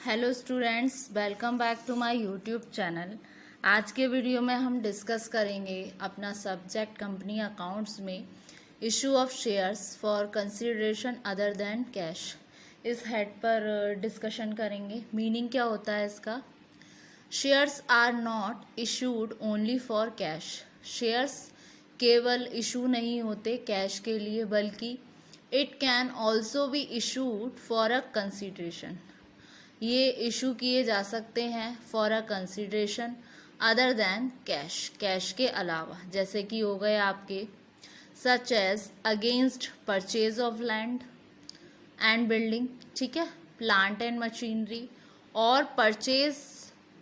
Hello students, welcome back to my YouTube channel. आज के video में हम डिस्कस करेंगे अपना सब्जेक्ट कंपनी अकाउंट्स में issue of shares for consideration other than cash. इस हेड पर डिस्कशन करेंगे। मीनिंग क्या होता है इसका। Shares are not issued only for cash. Shares केवल इशू नहीं होते कैश के लिए, बल्कि it can also be issued for a consideration. ये इशू किए जा सकते हैं for a consideration other than cash, cash के अलावा। जैसे कि हो गए आपके such as against purchase of land and building, ठीक है, प्लांट एंड मशीनरी, और परचेज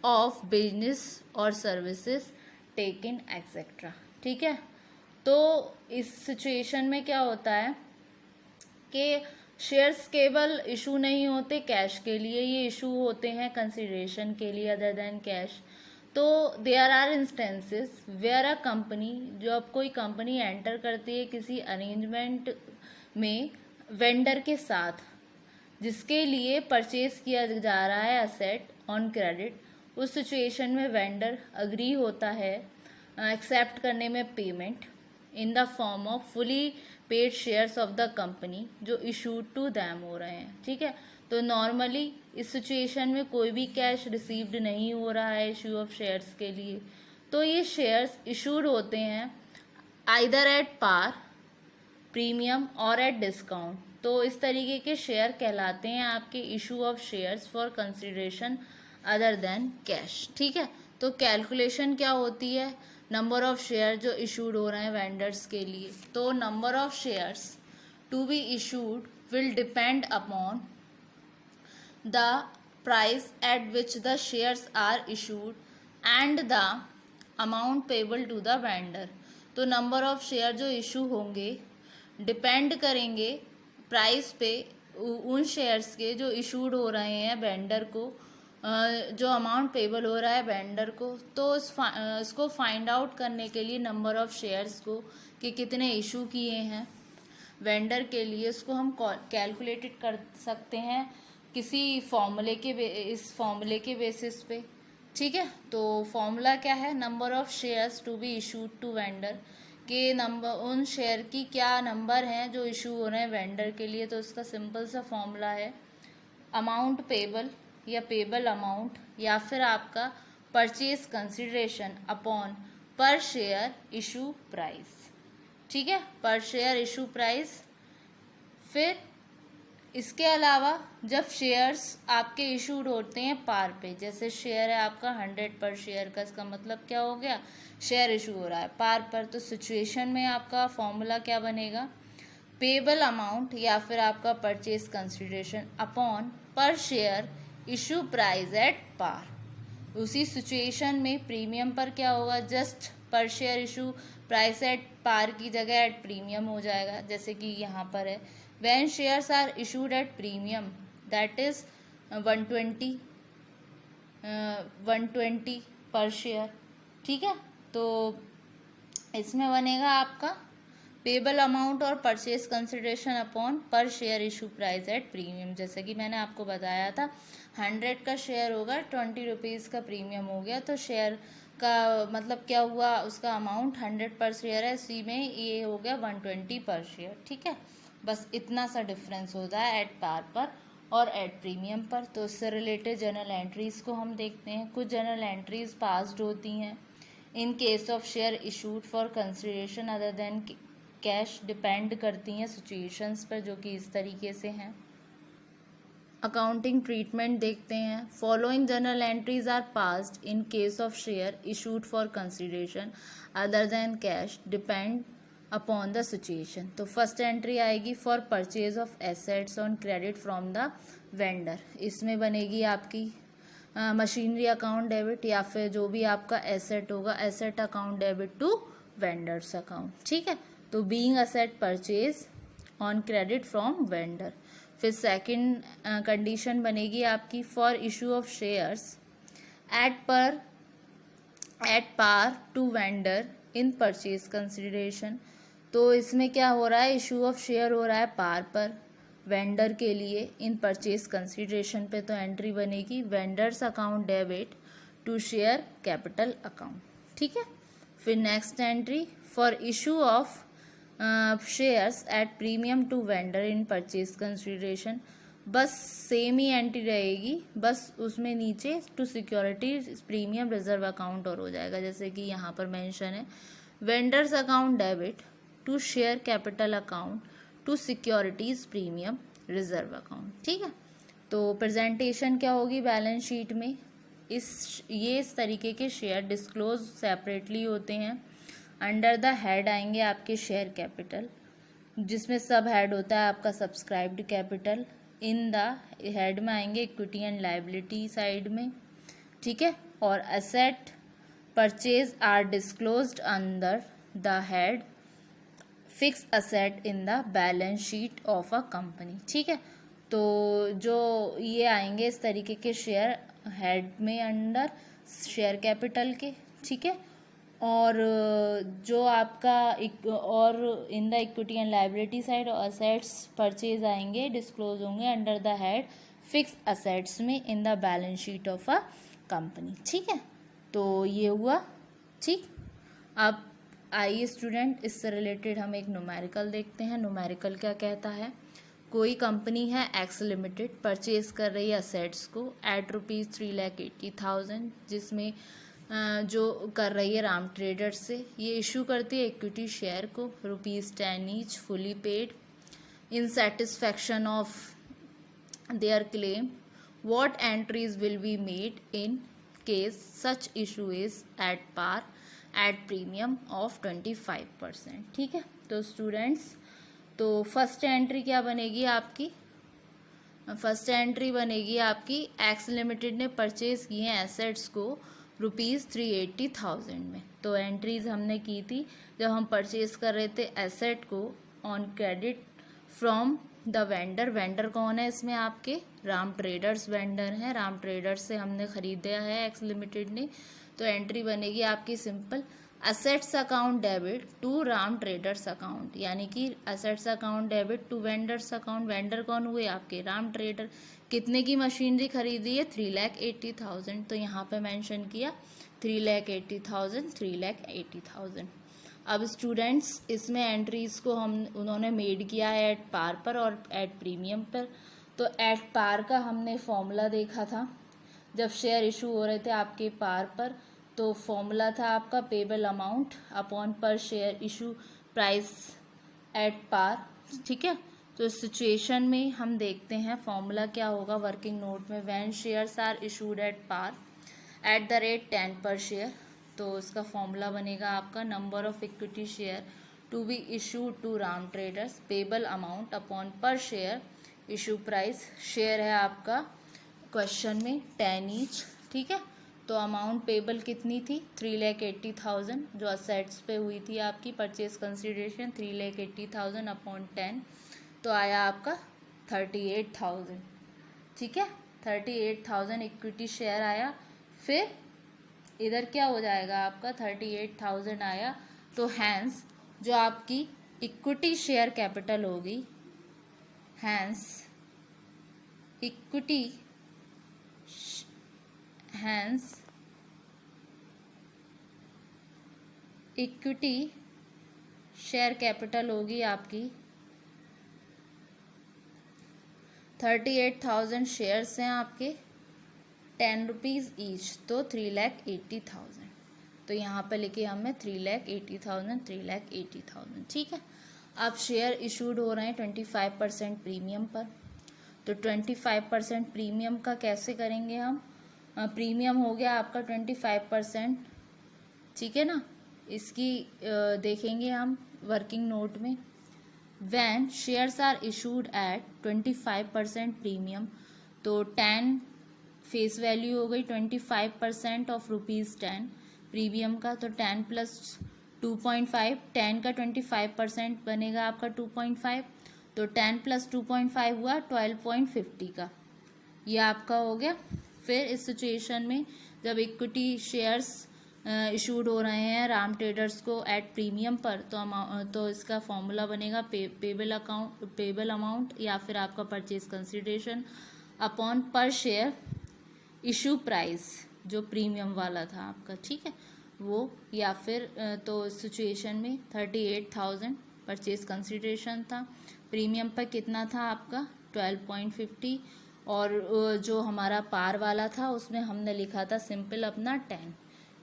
ऑफ बिजनेस और सर्विसेज टेकन एक्सेट्रा। ठीक है, तो इस सिचुएशन में क्या होता है कि शेयर्स केवल इशू नहीं होते कैश के लिए, ये इशू होते हैं कंसिडरेशन के लिए अदर देन कैश। तो there are instances where a company, जो अब कोई कंपनी एंटर करती है किसी अरेंजमेंट में वेंडर के साथ जिसके लिए परचेज किया जा रहा है असेट ऑन क्रेडिट, उस सिचुएशन में वेंडर अग्री होता है एक्सेप्ट करने में payment in the form of fully paid shares of the company जो इशूड टू दैम हो रहे हैं। ठीक है, तो नॉर्मली इस सिचुएशन में कोई भी कैश रिसीव्ड नहीं हो रहा है इशू ऑफ शेयर्स के लिए, तो ये शेयर्स इशूड होते हैं आइदर एट पार, प्रीमियम और एट डिस्काउंट। तो इस तरीके के शेयर कहलाते हैं आपके issue of shares for consideration other than cash. ठीक है, तो कैलकुलेशन क्या होती है, नंबर ऑफ शेयर जो इशूड हो रहे हैं वेंडर्स के लिए। तो number of shares to be issued will depend upon the price at which the shares are issued and the amount payable to the vendor. तो नंबर ऑफ शेयर जो issue होंगे डिपेंड करेंगे प्राइस पे उन shares के जो issued हो रहे हैं वेंडर को, जो अमाउंट पेबल हो रहा है वेंडर को। तो इसको फाइंड आउट करने के लिए नंबर ऑफ शेयर्स को कि कितने इशू किए हैं वेंडर के लिए, उसको हम कैलकुलेटेड कर सकते हैं किसी फॉर्मूले के इस फॉर्मूले के बेसिस पे। ठीक है, तो फॉर्मूला क्या है, number of shares to be issued to vendor के नंबर, उन शेयर की क्या नंबर हैं जो इशू हो रहे हैं वेंडर के लिए। तो उसका सिंपल सा फॉर्मूला है अमाउंट पेबल या पेबल अमाउंट या फिर आपका purchase consideration upon per share issue price. ठीक है, पर शेयर इशू प्राइस। फिर इसके अलावा जब शेयर्स आपके इशूड होते हैं पार पे, जैसे शेयर है आपका 100 पर शेयर का, इसका मतलब क्या हो गया, शेयर इशू हो रहा है पार पर। तो सिचुएशन में आपका फॉर्मूला क्या बनेगा, पेबल अमाउंट या फिर आपका purchase consideration upon per share issue price at par. उसी सिचुएशन में प्रीमियम पर क्या होगा, just per share issue price at par की जगह एट प्रीमियम हो जाएगा। जैसे कि यहाँ पर है when shares are issued at premium that is 120 per share. ठीक है, तो इसमें बनेगा आपका पेबल अमाउंट और purchase consideration upon per share issue price at premium. जैसे कि मैंने आपको बताया था 100 का शेयर होगा, 20 रुपीज़ का प्रीमियम हो गया, तो शेयर का मतलब क्या हुआ, उसका अमाउंट 100 पर शेयर है, इसी में ये हो गया 120 पर शेयर। ठीक है, बस इतना सा डिफरेंस होता है एट पार पर और एट प्रीमियम पर। तो इससे रिलेटेड जर्नल एंट्रीज को हम देखते हैं। कुछ जर्नल एंट्रीज पास्ड होती हैं इन case of share issued for consideration other than cash, depend करती हैं सिचुएशंस पर, जो कि इस तरीके से हैं। अकाउंटिंग ट्रीटमेंट देखते हैं। Following journal entries are passed in case of share issued for consideration other than cash, depend upon the situation. तो फर्स्ट एंट्री आएगी for purchase of assets on credit from the vendor. इसमें बनेगी आपकी machinery account debit या फिर जो भी आपका एसेट होगा asset account debit to vendors account. ठीक है, तो being asset purchase on credit from vendor. फिर सेकंड कंडीशन बनेगी आपकी for issue of shares at par to vendor in purchase consideration. तो इसमें क्या हो रहा है, इशू ऑफ शेयर हो रहा है पार पर, वेंडर के लिए इन परचेज कंसिडरेशन पे तो एंट्री बनेगी vendors account debit to share capital account, ठीक है। फिर next entry for issue of shares at premium to vendor in purchase consideration, बस सेम ही एंट्री रहेगी, बस उसमें नीचे to security premium reserve account और हो जाएगा, जैसे कि यहाँ पर मेंशन है vendors account debit to share capital account to securities premium reserve account, ठीक है। तो प्रेजेंटेशन क्या होगी बैलेंस शीट में, इस तरीके के शेयर डिस्क्लोज सेपरेटली होते हैं। अंडर द हेड आएंगे आपके शेयर कैपिटल, जिसमें सब हेड होता है आपका subscribed capital. In the head में आएंगे इक्विटी एंड लायबिलिटी साइड में, ठीक है। और asset purchase are disclosed under the head fix asset in the balance sheet of a company, ठीक है। तो जो ये आएंगे इस तरीके के शेयर हेड में अंडर शेयर कैपिटल के, ठीक है। और जो आपका और in the equity and liability side assets purchase आएंगे डिस्क्लोज होंगे under the head fix assets में in the balance sheet of a company, ठीक है। तो ये हुआ, ठीक। अब आइए स्टूडेंट इससे रिलेटेड हम एक न्यूमेरिकल देखते हैं। न्यूमेरिकल क्या कहता है, कोई कंपनी है एक्स लिमिटेड परचेज कर रही है असेट्स को एट ₹3,80,000, जिसमें जो कर रही है राम ट्रेडर्स से, ये इशू करती है इक्विटी शेयर को ₹10 each fully paid in satisfaction of their claim. What entries will be made in case such issue is at par at premium of 25%, ठीक है। तो स्टूडेंट्स, तो फर्स्ट एंट्री क्या बनेगी आपकी, फर्स्ट एंट्री बनेगी आपकी एक्स लिमिटेड ने परचेज किए हैं एसेट्स को ₹380,000 में। तो एंट्रीज हमने की थी जब हम परचेज कर रहे थे एसेट को on credit from the vendor. Vendor कौन है इसमें आपके, राम ट्रेडर्स वेंडर हैं, राम ट्रेडर्स से हमने खरीदा है एक्स लिमिटेड ने। तो एंट्री बनेगी आपकी simple assets account debit to Ram traders account, यानी कि assets account debit to vendors account. Vendor कौन हुए आपके, राम ट्रेडर। कितने की मशीनरी खरीदी है, 3,80,000। तो यहाँ पे मेंशन किया 3,80,000, 3,80,000। अब स्टूडेंट्स इसमें एंट्रीज को हम उन्होंने मेड किया है एट पार पर और एट प्रीमियम पर। तो एट पार का हमने फॉर्मूला देखा था जब शेयर इशू हो रहे थे आपके पार पर, तो फॉर्मूला था आपका payable amount upon per share issue price at par, ठीक है। तो इस सिचुएशन में हम देखते हैं फॉर्मूला क्या होगा वर्किंग नोट में, when shares are issued at par at the rate 10 per share. तो इसका फॉर्मूला बनेगा आपका number of equity share to be issued to Ram traders payable amount upon per share issue price. Share है आपका question में 10 each, ठीक है। तो अमाउंट पेबल कितनी थी, 3,80,000, जो असेट्स पे हुई थी आपकी परचेज कंसिडरेशन 3,80,000 अपॉन 10, तो आया आपका 38,000, ठीक है। 38,000 इक्विटी शेयर आया। फिर इधर क्या हो जाएगा आपका 38,000 आया, तो हैंस जो आपकी इक्विटी शेयर कैपिटल होगी, हैंस इक्विटी शेयर कैपिटल होगी आपकी 38,000 शेयर्स हैं आपके, ₹10 ईच, तो 3,80,000। तो यहाँ पे लिखे हमें 3,80,000, 3,80,000, ठीक है। अब शेयर इशूड हो रहे हैं 25% प्रीमियम पर। तो 25% प्रीमियम का कैसे करेंगे हम, प्रीमियम हो गया आपका 25%, ठीक है ना। इसकी देखेंगे हम वर्किंग नोट में, when shares are issued at 25% premium, तो 10 फेस वैल्यू हो गई 25% ऑफ ₹10 प्रीमियम का, तो 10 प्लस 2.5, 10 का 25% बनेगा आपका 2.5, तो 10 प्लस 2.5 हुआ 12.50 का, ये आपका हो गया। फिर इस सिचुएशन में जब इक्विटी शेयर्स इशूड हो रहे हैं राम ट्रेडर्स को एट प्रीमियम पर, तो इसका फॉर्मूला बनेगा पेबल अमाउंट या फिर आपका purchase consideration upon per share issue price, जो प्रीमियम वाला था आपका, ठीक है वो, या फिर तो सिचुएशन में 38,000 परचेज कंसिडरेशन था, प्रीमियम पर कितना था आपका 12.50, और जो हमारा पार वाला था उसमें हमने लिखा था सिंपल अपना 10,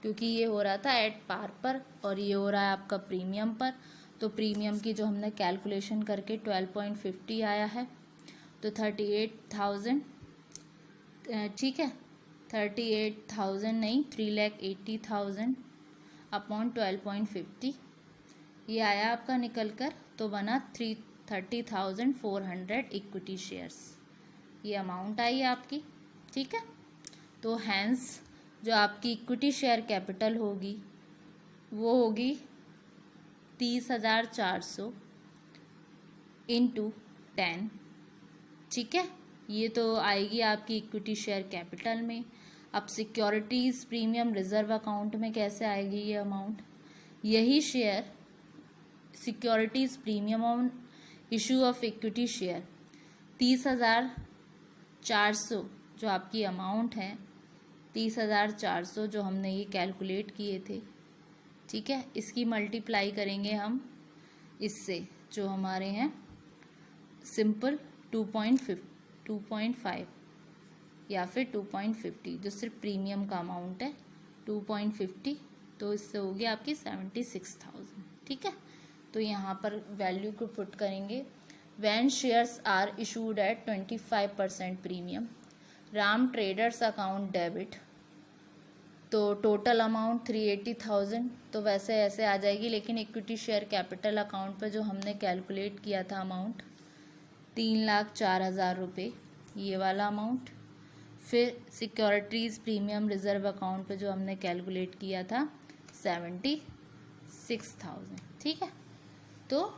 क्योंकि ये हो रहा था एट पार पर और ये हो रहा है आपका प्रीमियम पर। तो प्रीमियम की जो हमने कैलकुलेशन करके 12.50 आया है, तो 38,000, ठीक है 38,000 नहीं 3,80,000 अपॉन 12.50 ये आया आपका निकल कर, तो बना 30,400 इक्विटी शेयर्स, ये अमाउंट आई आपकी, ठीक है। तो हैंस जो आपकी इक्विटी शेयर कैपिटल होगी वो होगी 30,400 इंटू 10, ठीक है, ये तो आएगी आपकी इक्विटी शेयर कैपिटल में। अब सिक्योरिटीज़ प्रीमियम रिजर्व अकाउंट में कैसे आएगी ये अमाउंट, यही share securities premium on issue of equity share 30,400 जो आपकी अमाउंट है, 30,400 जो हमने ये कैलकुलेट किए थे, ठीक है, इसकी मल्टीप्लाई करेंगे हम इससे जो हमारे हैं सिंपल 2.5 या फिर 2.50 जो सिर्फ प्रीमियम का अमाउंट है 2.50, तो इससे हो गया आपकी 76,000, ठीक है। तो यहाँ पर वैल्यू को पुट करेंगे, when shares are issued at 25% premium Ram traders account debit, तो टोटल अमाउंट 380,000, तो वैसे ऐसे आ जाएगी, लेकिन इक्विटी शेयर कैपिटल अकाउंट पर जो हमने कैलकुलेट किया था अमाउंट 3,04,000 रुपये, ये वाला अमाउंट, फिर सिक्योरिटीज़ प्रीमियम रिजर्व अकाउंट पे जो हमने कैलकुलेट किया था 76,000, ठीक है। तो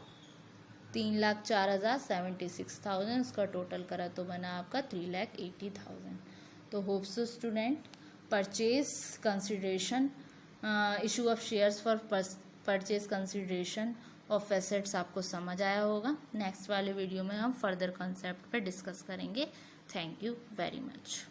3,04,000 76,000 उसका टोटल करा तो बना आपका 3,80,000। तो hope so student purchase consideration issue of shares for purchase consideration of assets आपको समझ आया होगा। नेक्स्ट वाले वीडियो में हम फर्दर कॉन्सेप्ट पे डिस्कस करेंगे। Thank you very much.